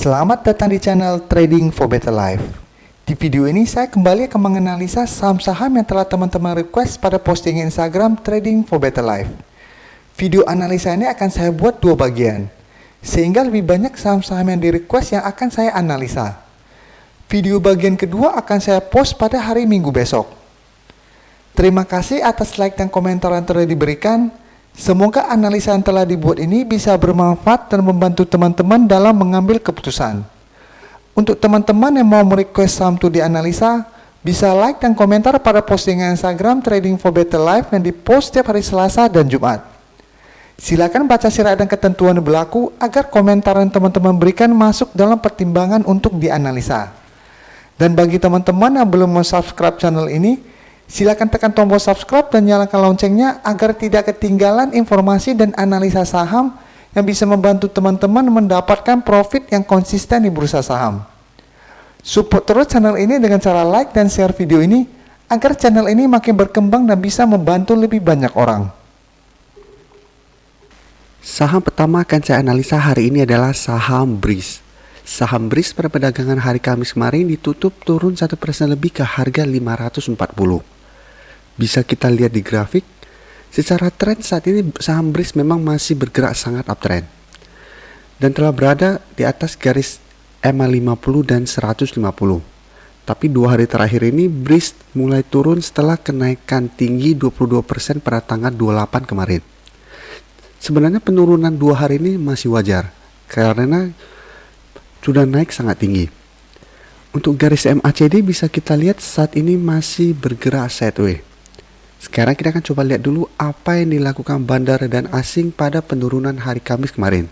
Selamat datang di channel Trading for Better Life. Di video ini saya kembali akan menganalisa saham-saham yang telah teman-teman request pada postingan Instagram Trading for Better Life. Video analisa ini akan saya buat dua bagian, sehingga lebih banyak saham-saham yang di request yang akan saya analisa. Video bagian kedua akan saya post pada hari Minggu besok. Terima kasih atas like dan komentar yang telah diberikan. Semoga analisa yang telah dibuat ini bisa bermanfaat dan membantu teman-teman dalam mengambil keputusan. Untuk teman-teman yang mau merequest saham itu dianalisa, bisa like dan komentar pada postingan Instagram Trading for Better Life yang dipost setiap hari Selasa dan Jumat. Silakan baca syarat dan ketentuan yang berlaku agar komentar yang teman-teman berikan masuk dalam pertimbangan untuk dianalisa. Dan bagi teman-teman yang belum subscribe channel ini, silakan tekan tombol subscribe dan nyalakan loncengnya agar tidak ketinggalan informasi dan analisa saham yang bisa membantu teman-teman mendapatkan profit yang konsisten di bursa saham. Support terus channel ini dengan cara like dan share video ini agar channel ini makin berkembang dan bisa membantu lebih banyak orang. Saham pertama akan saya analisa hari ini adalah saham Breeze. Saham Breeze pada perdagangan hari Kamis kemarin ditutup turun 1% lebih ke harga 540. Bisa kita lihat di grafik, secara tren saat ini saham Breeze memang masih bergerak sangat uptrend dan telah berada di atas garis EMA 50 dan 150. Tapi 2 hari terakhir ini Breeze mulai turun setelah kenaikan tinggi 22% pada tanggal 28 kemarin. Sebenarnya penurunan 2 hari ini masih wajar karena sudah naik sangat tinggi. Untuk garis MACD bisa kita lihat saat ini masih bergerak sideways. Sekarang kita akan coba lihat dulu apa yang dilakukan bandar dan asing pada penurunan hari Kamis kemarin.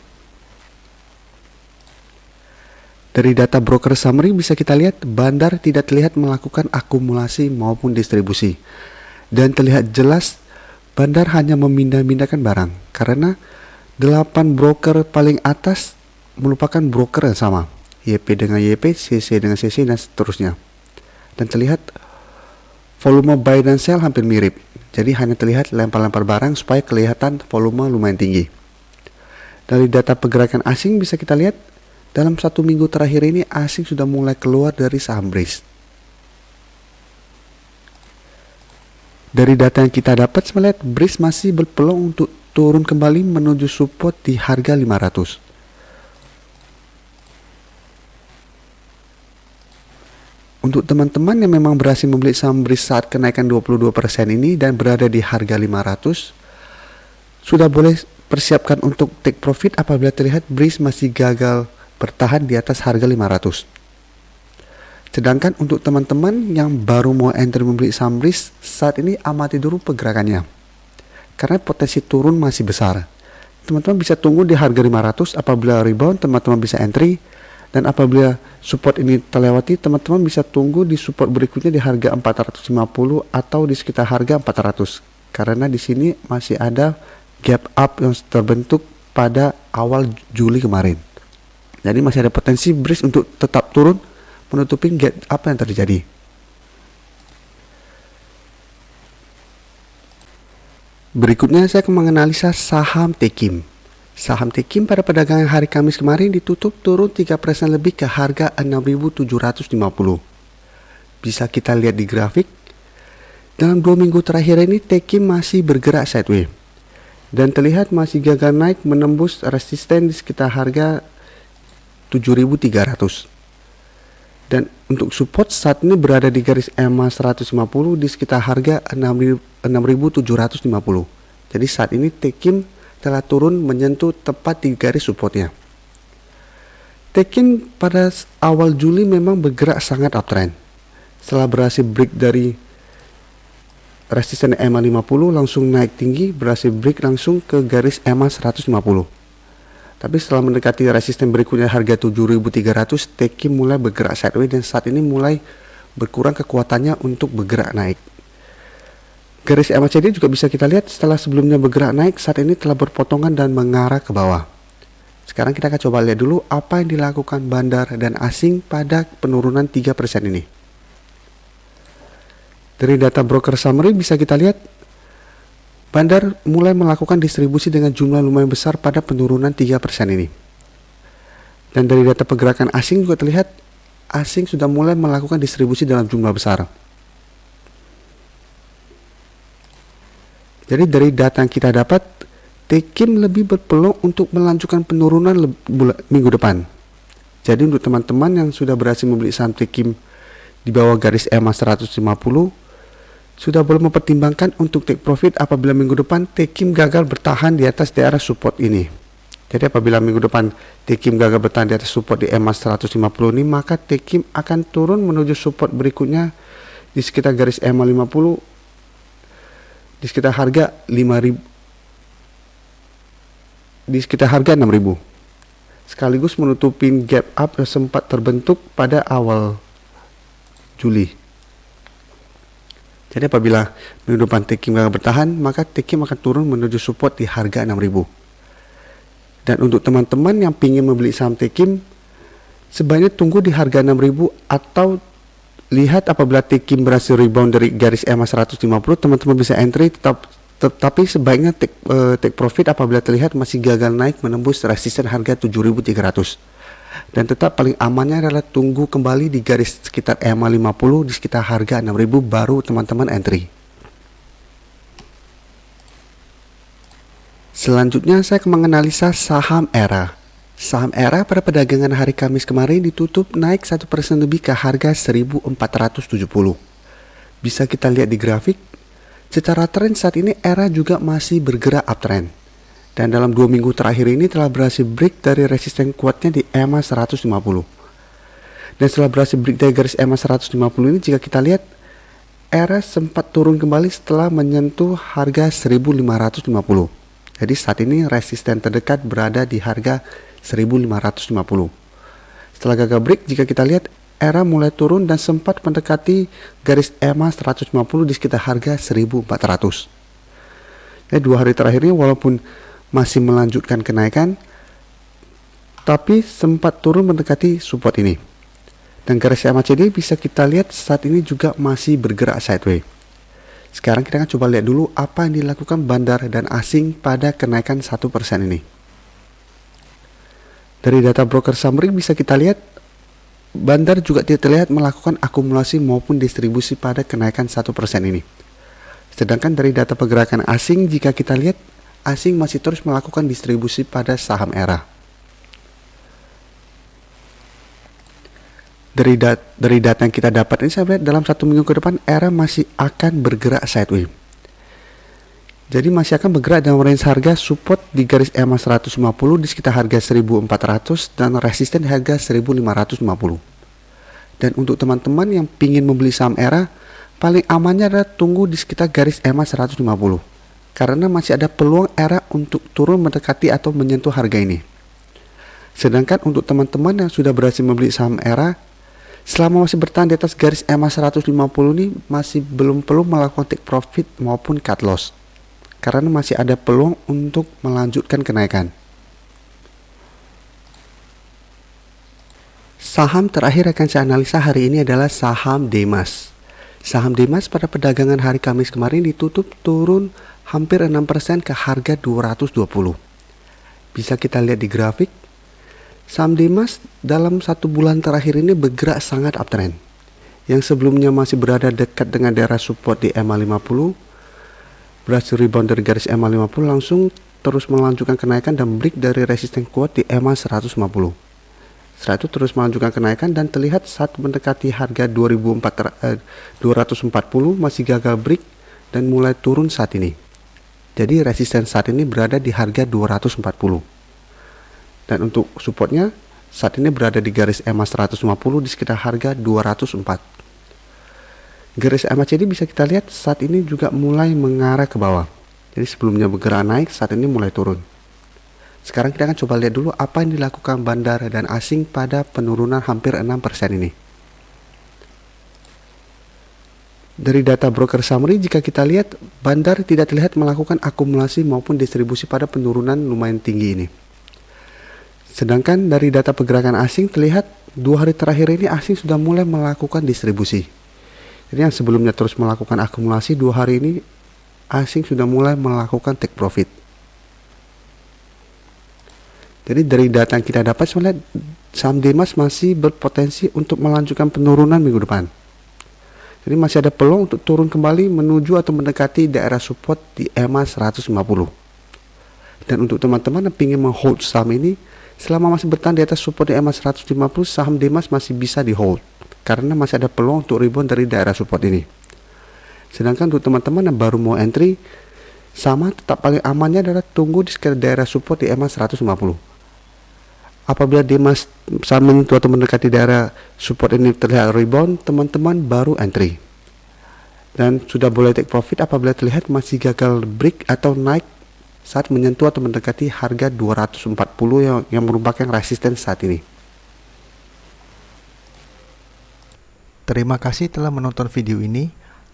Dari data broker summary bisa kita lihat bandar tidak terlihat melakukan akumulasi maupun distribusi. Dan terlihat jelas bandar hanya memindah-mindahkan barang karena 8 broker paling atas merupakan broker yang sama. YP dengan YP, CC dengan CC dan seterusnya. Dan terlihat volume buy dan sell hampir mirip. Jadi hanya terlihat lempar-lempar barang supaya kelihatan volume lumayan tinggi. Dari data pergerakan asing bisa kita lihat dalam 1 minggu terakhir ini asing sudah mulai keluar dari saham Breeze. Dari data yang kita dapat melihat Breeze masih berpeluang untuk turun kembali menuju support di harga 500. Untuk teman-teman yang memang berhasil membeli saham Breeze saat kenaikan 22% ini dan berada di harga 500, sudah boleh persiapkan untuk take profit apabila terlihat Breeze masih gagal bertahan di atas harga 500. Sedangkan untuk teman-teman yang baru mau enter membeli saham Breeze, saat ini amati dulu pergerakannya. Karena potensi turun masih besar. Teman-teman bisa tunggu di harga 500, apabila rebound teman-teman bisa entry. Dan apabila support ini terlewati, teman-teman bisa tunggu di support berikutnya di harga 450 atau di sekitar harga 400. Karena di sini masih ada gap up yang terbentuk pada awal Juli kemarin. Jadi masih ada potensi Breeze untuk tetap turun menutupi gap up yang terjadi. Berikutnya saya akan menganalisa saham Tekim. Saham Tekim pada perdagangan hari Kamis kemarin ditutup turun 3% lebih ke harga 6.750. Bisa kita lihat di grafik, dalam 2 minggu terakhir ini Tekim masih bergerak sideways dan terlihat masih gagal naik menembus resisten di sekitar harga 7.300. Dan untuk support saat ini berada di garis EMA 150 di sekitar harga 6.750. Jadi saat ini Tekim telah turun menyentuh tepat di garis supportnya. Tekim pada awal Juli memang bergerak sangat uptrend. Setelah berhasil break dari resisten EMA 50 langsung naik tinggi, berhasil break langsung ke garis EMA 150. Tapi setelah mendekati resisten berikutnya harga 7.300, Tekim mulai bergerak sideways dan saat ini mulai berkurang kekuatannya untuk bergerak naik. Garis MACD juga bisa kita lihat setelah sebelumnya bergerak naik, saat ini telah berpotongan dan mengarah ke bawah. Sekarang kita akan coba lihat dulu apa yang dilakukan bandar dan asing pada penurunan 3% ini. Dari data broker summary bisa kita lihat bandar mulai melakukan distribusi dengan jumlah lumayan besar pada penurunan 3% ini. Dan dari data pergerakan asing juga terlihat asing sudah mulai melakukan distribusi dalam jumlah besar. Jadi dari data yang kita dapat, Tekim lebih berpeluang untuk melanjutkan penurunan minggu depan. Jadi untuk teman-teman yang sudah berhasil membeli saham Tekim di bawah garis EMA 150, sudah boleh mempertimbangkan untuk take profit apabila minggu depan Tekim gagal bertahan di atas daerah support ini. Jadi apabila minggu depan Tekim gagal bertahan di atas support di EMA 150 ini, maka Tekim akan turun menuju support berikutnya di sekitar garis EMA 50, di sekitar harga 5.000, di sekitar harga 6.000, sekaligus menutupin gap up yang sempat terbentuk pada awal Juli. Jadi apabila minggu depan Tekim gagal bertahan, maka Tekim akan turun menuju support di harga 6.000. Dan untuk teman-teman yang ingin membeli saham Tekim, sebaiknya tunggu di harga 6.000 atau lihat apabila Tekim berhasil rebound dari garis EMA 150, teman-teman bisa entry, tetapi sebaiknya take profit apabila terlihat masih gagal naik menembus resisten harga 7.300. Dan tetap paling amannya adalah tunggu kembali di garis sekitar EMA 50 di sekitar harga 6.000 baru teman-teman entry. Selanjutnya saya akan menganalisa saham ERA. Saham ERA pada perdagangan hari Kamis kemarin ditutup naik 1% lebih ke harga 1.470. Bisa kita lihat di grafik, secara tren saat ini ERA juga masih bergerak uptrend. Dan dalam 2 minggu terakhir ini telah berhasil break dari resisten kuatnya di EMA 150. Dan setelah berhasil break dari garis EMA 150 ini, jika kita lihat, ERA sempat turun kembali setelah menyentuh harga 1.550. Jadi saat ini resisten terdekat berada di harga 1.550. Setelah gagal break, jika kita lihat ERA mulai turun dan sempat mendekati garis EMA 150 di sekitar harga 1.400. Ya, 2 hari terakhir ini walaupun masih melanjutkan kenaikan, tapi sempat turun mendekati support ini. Dan garis MACD bisa kita lihat saat ini juga masih bergerak sideways. Sekarang kita akan coba lihat dulu apa yang dilakukan bandar dan asing pada kenaikan 1% ini. Dari data broker summary bisa kita lihat bandar juga tidak terlihat melakukan akumulasi maupun distribusi pada kenaikan 1% ini. Sedangkan dari data pergerakan asing jika kita lihat asing masih terus melakukan distribusi pada saham ERA. Dari data yang kita dapat ini saya lihat dalam 1 minggu ke depan ERA masih akan bergerak sideways. Jadi masih akan bergerak dalam range harga support di garis EMA 150 di sekitar harga 1.400 dan resisten di harga 1.550. Dan untuk teman-teman yang ingin membeli saham ERA, paling amannya adalah tunggu di sekitar garis EMA 150. Karena masih ada peluang ERA untuk turun mendekati atau menyentuh harga ini. Sedangkan untuk teman-teman yang sudah berhasil membeli saham ERA, selama masih bertahan di atas garis EMA 150 ini masih belum perlu melakukan take profit maupun cut loss. Karena masih ada peluang untuk melanjutkan kenaikan. Saham terakhir akan saya analisa hari ini adalah saham Demas. Saham Demas pada perdagangan hari Kamis kemarin ditutup turun hampir 6% ke harga 220. Bisa kita lihat di grafik, saham Demas dalam 1 bulan terakhir ini bergerak sangat uptrend. Yang sebelumnya masih berada dekat dengan daerah support di EMA 50, berhasil rebound dari garis EMA 50 langsung terus melanjutkan kenaikan dan break dari resisten kuat di EMA 150. Setelah itu terus melanjutkan kenaikan dan terlihat saat mendekati harga 240 masih gagal break dan mulai turun saat ini. Jadi resisten saat ini berada di harga 240. Dan untuk supportnya saat ini berada di garis EMA 150 di sekitar harga 204. Garis MACD bisa kita lihat saat ini juga mulai mengarah ke bawah. Jadi sebelumnya bergerak naik, saat ini mulai turun. Sekarang kita akan coba lihat dulu apa yang dilakukan bandar dan asing pada penurunan hampir 6% ini. Dari data broker summary jika kita lihat bandar tidak terlihat melakukan akumulasi maupun distribusi pada penurunan lumayan tinggi ini. Sedangkan dari data pergerakan asing terlihat 2 hari terakhir ini asing sudah mulai melakukan distribusi. Jadi yang sebelumnya terus melakukan akumulasi 2 hari ini asing sudah mulai melakukan take profit. Jadi dari data yang kita dapat sebenarnya saham Demas masih berpotensi untuk melanjutkan penurunan minggu depan. Jadi masih ada peluang untuk turun kembali menuju atau mendekati daerah support di EMA 150. Dan untuk teman-teman yang ingin menghold saham ini, selama masih bertahan di atas support di EMA 150, saham Demas masih bisa di hold karena masih ada peluang untuk rebound dari daerah support ini. Sedangkan untuk teman-teman yang baru mau entry, sama tetap paling amannya adalah tunggu di sekitar daerah support di EMA 150. Apabila Demas saat menyentuh atau mendekati daerah support ini terlihat rebound, teman-teman baru entry. Dan sudah boleh take profit apabila terlihat masih gagal break atau naik saat menyentuh atau mendekati harga 240 yang merupakan resisten saat ini. Terima kasih telah menonton video ini.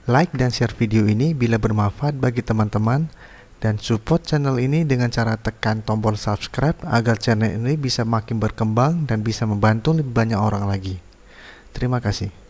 Like dan share video ini bila bermanfaat bagi teman-teman, dan support channel ini dengan cara tekan tombol subscribe agar channel ini bisa makin berkembang dan bisa membantu lebih banyak orang lagi. Terima kasih.